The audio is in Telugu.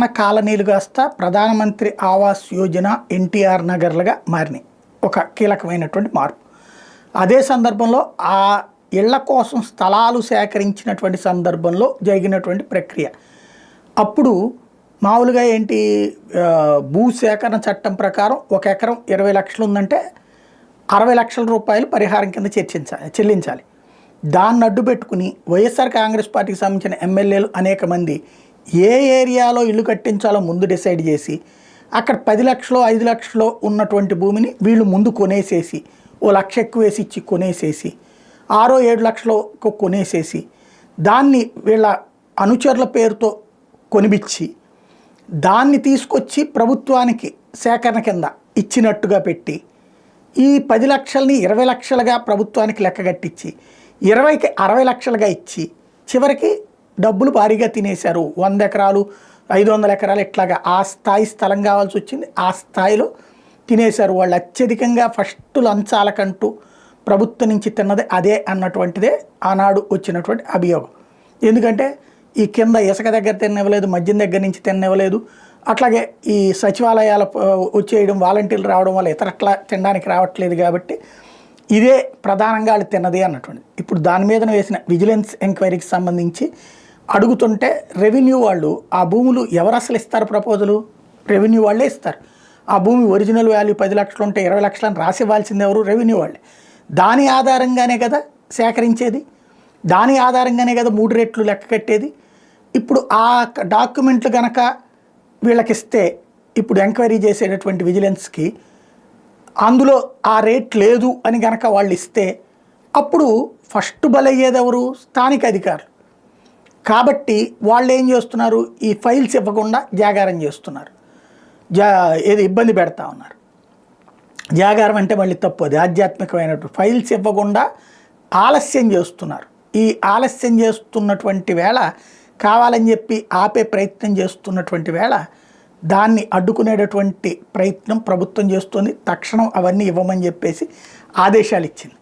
ఇందిరమ్మ కాలనీలు కాస్త ప్రధానమంత్రి ఆవాస్ యోజన ఎన్టీఆర్ నగర్లుగా మారినాయి. ఒక కీలకమైనటువంటి మార్పు. అదే సందర్భంలో ఆ ఇళ్ల కోసం స్థలాలు సేకరించినటువంటి సందర్భంలో జరిగినటువంటి ప్రక్రియ. అప్పుడు మామూలుగా ఏంటి, భూసేకరణ చట్టం ప్రకారం 1 ఎకరం 20 లక్షలు ఉందంటే 60 లక్షల రూపాయలు పరిహారం కింద చెల్లించాలి. దాన్ని అడ్డు పెట్టుకుని వైఎస్ఆర్ కాంగ్రెస్ పార్టీకి సంబంధించిన ఎమ్మెల్యేలు అనేక మంది ఏ ఏరియాలో ఇల్లు కట్టించాలో ముందు డిసైడ్ చేసి అక్కడ 10 లక్షలు 5 లక్షలు ఉన్నటువంటి భూమిని వీళ్ళు ముందు కొనేసేసి 1 లక్ష ఎక్కువ వేసి ఇచ్చి కొనేసేసి 6-7 లక్షలు కొనేసేసి దాన్ని వీళ్ళ అనుచరుల పేరుతో కొనిపించి దాన్ని తీసుకొచ్చి ప్రభుత్వానికి సేకరణ కింద ఇచ్చినట్టుగా పెట్టి ఈ 10 లక్షలని 20 లక్షలుగా ప్రభుత్వానికి లెక్కగట్టించి 20కి 60 లక్షలుగా ఇచ్చి చివరికి డబ్బులు భారీగా తినేశారు. 100 ఎకరాలు 500 ఎకరాలు ఇట్లాగా ఆ స్థాయి స్థలం కావాల్సి వచ్చింది. ఆ స్థాయిలో తినేశారు. వాళ్ళు అత్యధికంగా ఫస్ట్ లంచాలకంటూ ప్రభుత్వం నుంచి తిన్నది అదే అన్నటువంటిదే ఆనాడు వచ్చినటువంటి అభియోగం. ఎందుకంటే ఈ కింద ఇసుక దగ్గర తిననివ్వలేదు, మద్యం దగ్గర నుంచి తిననివ్వలేదు, అట్లాగే ఈ సచివాలయాల వచ్చేయడం వాలంటీర్లు రావడం వల్ల ఇతరట్లా తినడానికి రావట్లేదు. కాబట్టి ఇదే ప్రధానంగా వాళ్ళు తిన్నది అన్నటువంటిది. ఇప్పుడు దాని మీద వేసిన విజిలెన్స్ ఎంక్వైరీకి సంబంధించి అడుగుతుంటే రెవెన్యూ వాళ్ళు ఆ భూములు ఎవరు అసలు ఇస్తారు, ప్రపోజలు రెవెన్యూ వాళ్ళే ఇస్తారు. ఆ భూమి ఒరిజినల్ వాల్యూ 10 లక్షలు ఉంటే 20 లక్షలను రాసివ్వాల్సింది ఎవరు, రెవెన్యూ వాళ్ళే. దాని ఆధారంగానే కదా సేకరించేది, దాని ఆధారంగానే కదా 3 రేట్లు లెక్క కట్టేది. ఇప్పుడు ఆ డాక్యుమెంట్లు కనుక వీళ్ళకిస్తే ఇప్పుడు ఎంక్వైరీ చేసేటటువంటి విజిలెన్స్కి అందులో ఆ రేట్ లేదు అని కనుక వాళ్ళు ఇస్తే అప్పుడు ఫస్ట్ బలయ్యేది ఎవరు, స్థానిక అధికారులు. కాబట్టి వాళ్ళు ఏం చేస్తున్నారు, ఈ ఫైల్స్ ఇవ్వకుండా జాగారం చేస్తున్నారు, ఏది ఇబ్బంది పెడతా ఉన్నారు. జాగారం అంటే మళ్ళీ తప్పు, అది ఆధ్యాత్మికమైనటువంటి. ఫైల్స్ ఇవ్వకుండా ఆలస్యం చేస్తున్నారు. ఈ ఆలస్యం చేస్తున్నటువంటి వేళ కావాలని చెప్పి ఆపే ప్రయత్నం చేస్తున్నటువంటి వేళ దాన్ని అడ్డుకునేటటువంటి ప్రయత్నం ప్రభుత్వం చేస్తుంది. తక్షణం అవన్నీ ఇవ్వమని చెప్పేసి ఆదేశాలు ఇచ్చింది.